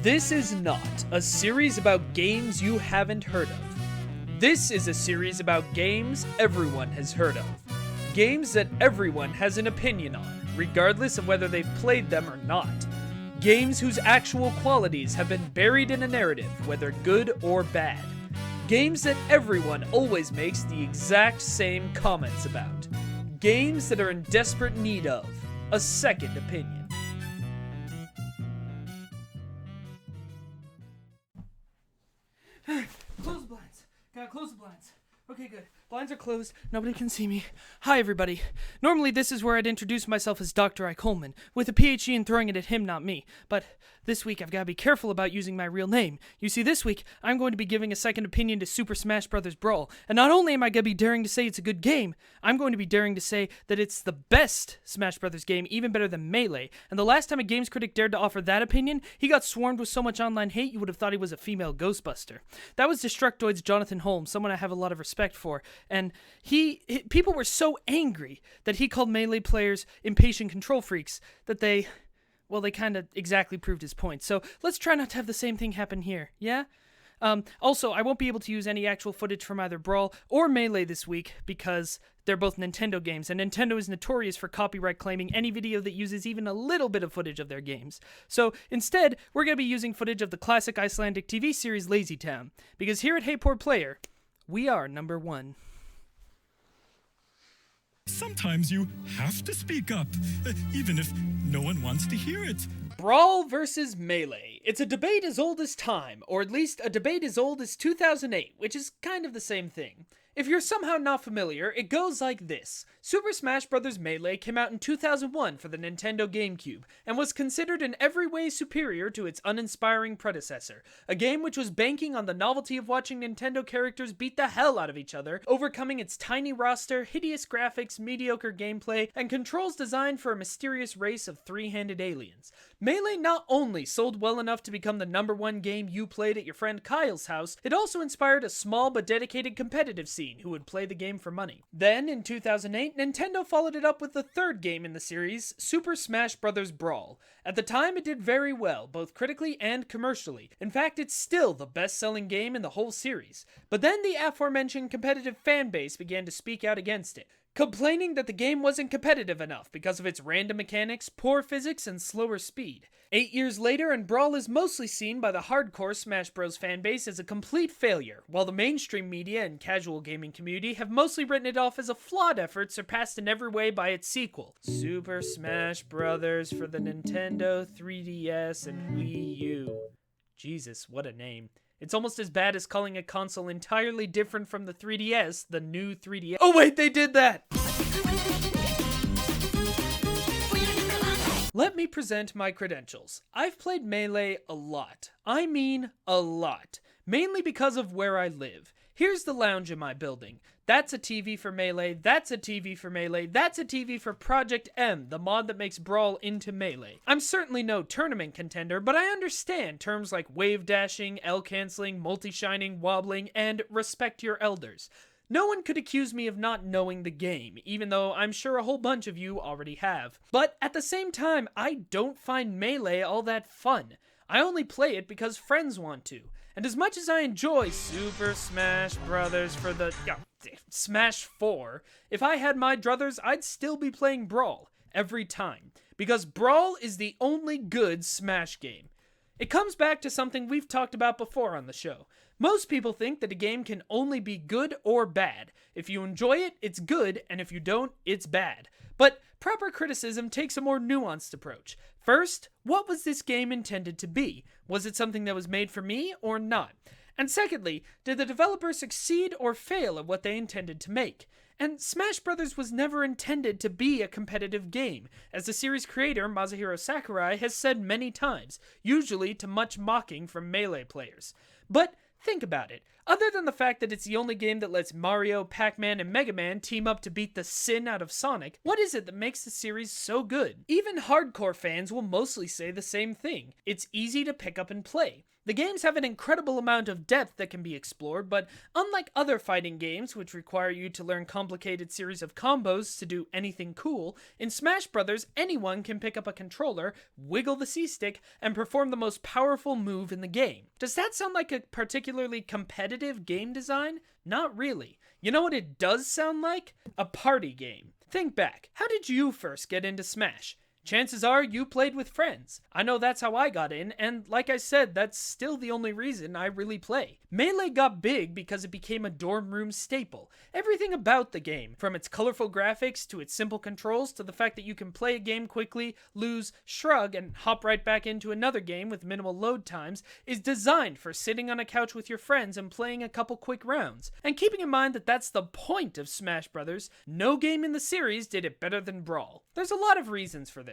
This is not a series about games you haven't heard of. This is a series about games everyone has heard of. Games that everyone has an opinion on, regardless of whether they've played them or not. Games whose actual qualities have been buried in a narrative, whether good or bad. Games that everyone always makes the exact same comments about. Games that are in desperate need of a second opinion. Close the blinds. Gotta close the blinds. Okay, good. Blinds are closed. Nobody can see me. Hi, everybody. Normally, this is where I'd introduce myself as Dr. Coleman, with a PhD and throwing it at him, not me. But this week, I've got to be careful about using my real name. You see, this week, I'm going to be giving a second opinion to Super Smash Bros. Brawl. And not only am I going to be daring to say it's a good game, I'm going to be daring to say that it's the best Smash Bros. Game, even better than Melee. And the last time a games critic dared to offer that opinion, he got swarmed with so much online hate you would have thought he was a female Ghostbuster. That was Destructoid's Jonathan Holmes, someone I have a lot of respect for. And people were so angry that he called Melee players impatient control freaks that they kind of exactly proved his point. So let's try not to have the same thing happen here, yeah? Also, I won't be able to use any actual footage from either Brawl or Melee this week because they're both Nintendo games, and Nintendo is notorious for copyright claiming any video that uses even a little bit of footage of their games. So instead, we're going to be using footage of the classic Icelandic TV series Lazy Town, because here at Hey Poor Player, we are number one. Sometimes you have to speak up, even if no one wants to hear it. Brawl versus Melee. It's a debate as old as time, or at least a debate as old as 2008, which is kind of the same thing. If you're somehow not familiar, it goes like this. Super Smash Bros. Melee came out in 2001 for the Nintendo GameCube, and was considered in every way superior to its uninspiring predecessor, a game which was banking on the novelty of watching Nintendo characters beat the hell out of each other, overcoming its tiny roster, hideous graphics, mediocre gameplay, and controls designed for a mysterious race of three-handed aliens. Melee not only sold well enough to become the number one game you played at your friend Kyle's house, it also inspired a small but dedicated competitive scene who would play the game for money. Then, in 2008, Nintendo followed it up with the third game in the series, Super Smash Bros. Brawl. At the time, it did very well, both critically and commercially. In fact, it's still the best-selling game in the whole series. But then the aforementioned competitive fan base began to speak out against it, complaining that the game wasn't competitive enough because of its random mechanics, poor physics, and slower speed. 8 years later, and Brawl is mostly seen by the hardcore Smash Bros. Fanbase as a complete failure, while the mainstream media and casual gaming community have mostly written it off as a flawed effort surpassed in every way by its sequel, Super Smash Bros. For the Nintendo 3DS and Wii U. Jesus, what a name. It's almost as bad as calling a console entirely different from the 3DS, the new 3DS. Oh wait, they did that! Let me present my credentials. I've played Melee a lot. I mean, a lot. Mainly because of where I live. Here's the lounge in my building. That's a TV for Melee, that's a TV for Melee, that's a TV for Project M, the mod that makes Brawl into Melee. I'm certainly no tournament contender, but I understand terms like wave dashing, L-canceling, multi-shining, wobbling, and respect your elders. No one could accuse me of not knowing the game, even though I'm sure a whole bunch of you already have. But at the same time, I don't find Melee all that fun. I only play it because friends want to. And as much as I enjoy Super Smash Bros. For the Smash 4, if I had my druthers, I'd still be playing Brawl every time. Because Brawl is the only good Smash game. It comes back to something we've talked about before on the show. Most people think that a game can only be good or bad. If you enjoy it, it's good, and if you don't, it's bad. But proper criticism takes a more nuanced approach. First, what was this game intended to be? Was it something that was made for me or not? And secondly, did the developer succeed or fail at what they intended to make? And Smash Bros. Was never intended to be a competitive game, as the series creator Masahiro Sakurai has said many times, usually to much mocking from Melee players. But Think about it. Other than the fact that it's the only game that lets Mario, Pac-Man, and Mega Man team up to beat the sin out of Sonic, what is it that makes the series so good? Even hardcore fans will mostly say the same thing. It's easy to pick up and play. The games have an incredible amount of depth that can be explored, but unlike other fighting games, which require you to learn complicated series of combos to do anything cool, in Smash Bros. Anyone can pick up a controller, wiggle the C-stick, and perform the most powerful move in the game. Does that sound like a particularly competitive game design? Not really. You know what it does sound like? A party game. Think back. How did you first get into Smash? Chances are you played with friends. I know that's how I got in, and like I said, that's still the only reason I really play. Melee got big because it became a dorm room staple. Everything about the game, from its colorful graphics to its simple controls to the fact that you can play a game quickly, lose, shrug, and hop right back into another game with minimal load times, is designed for sitting on a couch with your friends and playing a couple quick rounds. And keeping in mind that that's the point of Smash Bros., no game in the series did it better than Brawl. There's a lot of reasons for this.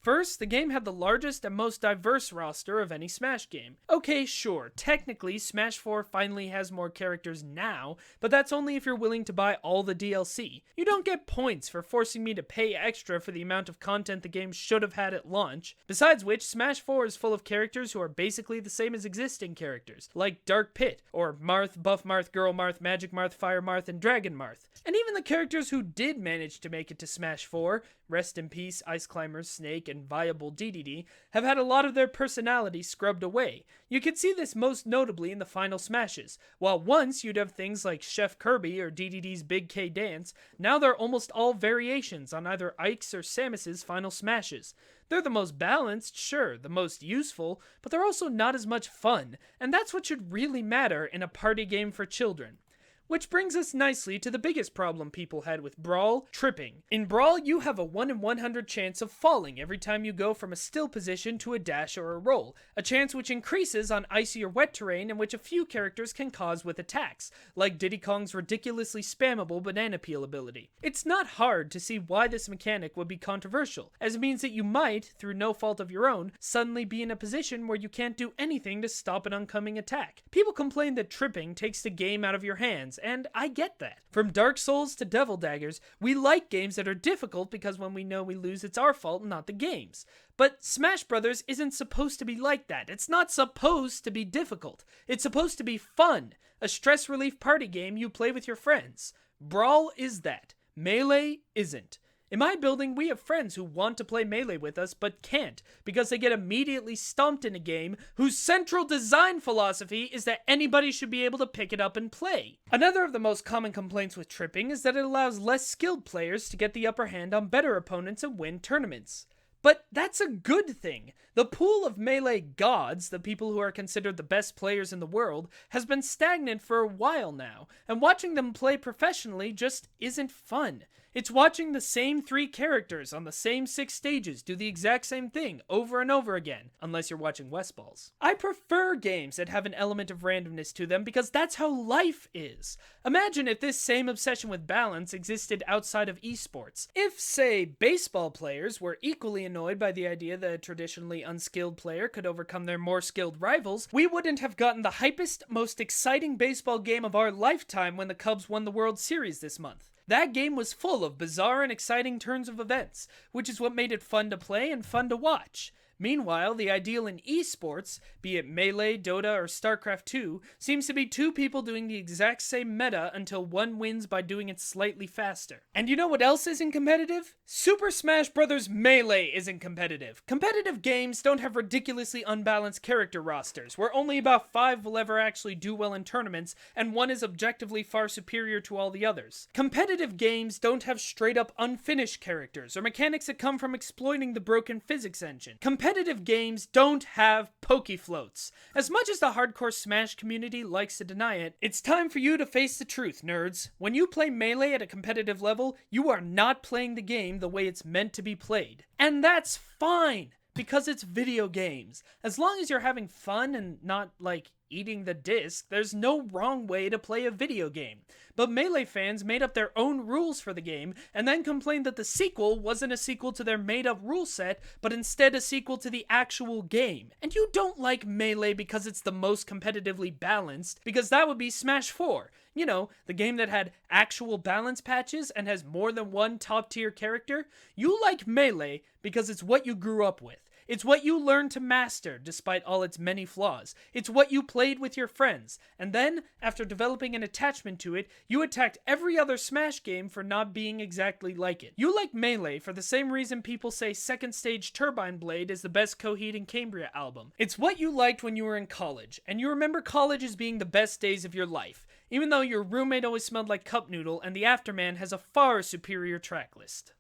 First, the game had the largest and most diverse roster of any Smash game. Okay, sure, technically Smash 4 finally has more characters now, but that's only if you're willing to buy all the DLC. You don't get points for forcing me to pay extra for the amount of content the game should have had at launch. Besides which, Smash 4 is full of characters who are basically the same as existing characters, like Dark Pit, or Marth, Buff Marth, Girl Marth, Magic Marth, Fire Marth, and Dragon Marth. And even the characters who did manage to make it to Smash 4, rest in peace, Ice Climber, Snake, and Viable DDD, have had a lot of their personality scrubbed away. You could see this most notably in the final Smashes. While once you'd have things like Chef Kirby or DDD's Big K Dance, now they're almost all variations on either Ike's or Samus's final Smashes. They're the most balanced, sure, the most useful, but they're also not as much fun, and that's what should really matter in a party game for children. Which brings us nicely to the biggest problem people had with Brawl, tripping. In Brawl, you have a 1 in 100 chance of falling every time you go from a still position to a dash or a roll, a chance which increases on icy or wet terrain and which a few characters can cause with attacks, like Diddy Kong's ridiculously spammable banana peel ability. It's not hard to see why this mechanic would be controversial, as it means that you might, through no fault of your own, suddenly be in a position where you can't do anything to stop an oncoming attack. People complain that tripping takes the game out of your hands, and I get that. From Dark Souls to Devil Daggers, we like games that are difficult because when we know we lose, it's our fault, not the game's. But Smash Bros. Isn't supposed to be like that. It's not supposed to be difficult. It's supposed to be fun. A stress relief party game you play with your friends. Brawl is that. Melee isn't. In my building, we have friends who want to play Melee with us, but can't, because they get immediately stomped in a game whose central design philosophy is that anybody should be able to pick it up and play. Another of the most common complaints with tripping is that it allows less skilled players to get the upper hand on better opponents and win tournaments. But that's a good thing. The pool of Melee gods, the people who are considered the best players in the world, has been stagnant for a while now, and watching them play professionally just isn't fun. It's watching the same 3 characters on the same 6 stages do the exact same thing over and over again, unless you're watching Westballs. I prefer games that have an element of randomness to them because that's how life is. Imagine if this same obsession with balance existed outside of esports. If, say, baseball players were equally annoyed by the idea that a traditionally unskilled player could overcome their more skilled rivals, we wouldn't have gotten the hypest, most exciting baseball game of our lifetime when the Cubs won the World Series this month. That game was full of bizarre and exciting turns of events, which is what made it fun to play and fun to watch. Meanwhile, the ideal in esports, be it Melee, Dota, or StarCraft 2, seems to be 2 people doing the exact same meta until one wins by doing it slightly faster. And you know what else isn't competitive? Super Smash Bros. Melee isn't competitive. Competitive games don't have ridiculously unbalanced character rosters, where only about 5 will ever actually do well in tournaments, and one is objectively far superior to all the others. Competitive games don't have straight-up unfinished characters, or mechanics that come from exploiting the broken physics engine. Competitive games don't have Pokefloats. As much as the hardcore Smash community likes to deny it, it's time for you to face the truth, nerds. When you play Melee at a competitive level, you are not playing the game the way it's meant to be played. And that's fine, because it's video games. As long as you're having fun and not, like, eating the disc, there's no wrong way to play a video game. But Melee fans made up their own rules for the game, and then complained that the sequel wasn't a sequel to their made-up rule set, but instead a sequel to the actual game. And you don't like Melee because it's the most competitively balanced, because that would be Smash 4. You know, the game that had actual balance patches and has more than one top-tier character. You like Melee because it's what you grew up with. It's what you learned to master, despite all its many flaws. It's what you played with your friends. And then, after developing an attachment to it, you attacked every other Smash game for not being exactly like it. You like Melee for the same reason people say Second Stage Turbine Blade is the best Coheed and Cambria album. It's what you liked when you were in college, and you remember college as being the best days of your life, even though your roommate always smelled like cup noodle and the Afterman has a far superior track list.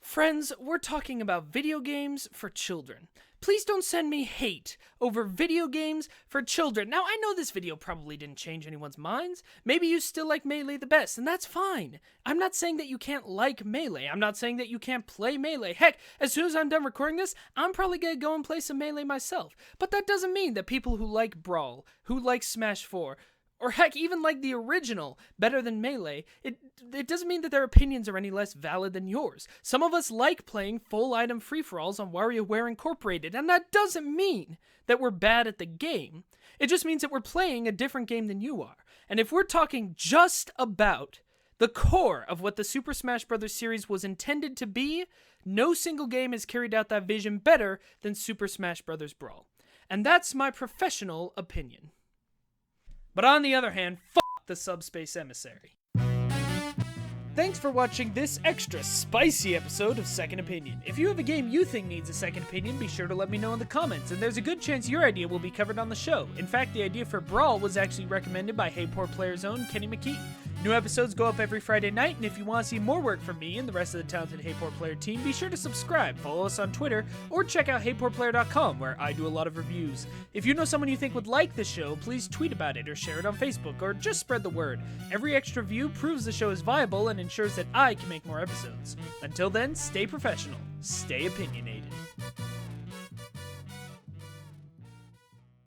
Friends, we're talking about video games for children. Please don't send me hate over video games for children. Now, I know this video probably didn't change anyone's minds. Maybe you still like Melee the best, and that's fine. I'm not saying that you can't like Melee. I'm not saying that you can't play Melee. Heck, as soon as I'm done recording this, I'm probably gonna go and play some Melee myself. But that doesn't mean that people who like Brawl, who like Smash 4, or heck, even like the original, better than Melee, it doesn't mean that their opinions are any less valid than yours. Some of us like playing full item free-for-alls on WarioWare Incorporated, and that doesn't mean that we're bad at the game. It just means that we're playing a different game than you are. And if we're talking just about the core of what the Super Smash Bros. Series was intended to be, no single game has carried out that vision better than Super Smash Bros. Brawl. And that's my professional opinion. But on the other hand, f*** the Subspace Emissary. Thanks for watching this extra spicy episode of Second Opinion. If you have a game you think needs a second opinion, be sure to let me know in the comments, and there's a good chance your idea will be covered on the show. In fact, the idea for Brawl was actually recommended by Hey Poor Player's own Kenny McKee. New episodes go up every Friday night, and if you want to see more work from me and the rest of the talented Hey Poor Player team, be sure to subscribe, follow us on Twitter, or check out HeyPoorPlayer.com, where I do a lot of reviews. If you know someone you think would like the show, please tweet about it or share it on Facebook, or just spread the word. Every extra view proves the show is viable and ensures that I can make more episodes. Until then, stay professional, stay opinionated.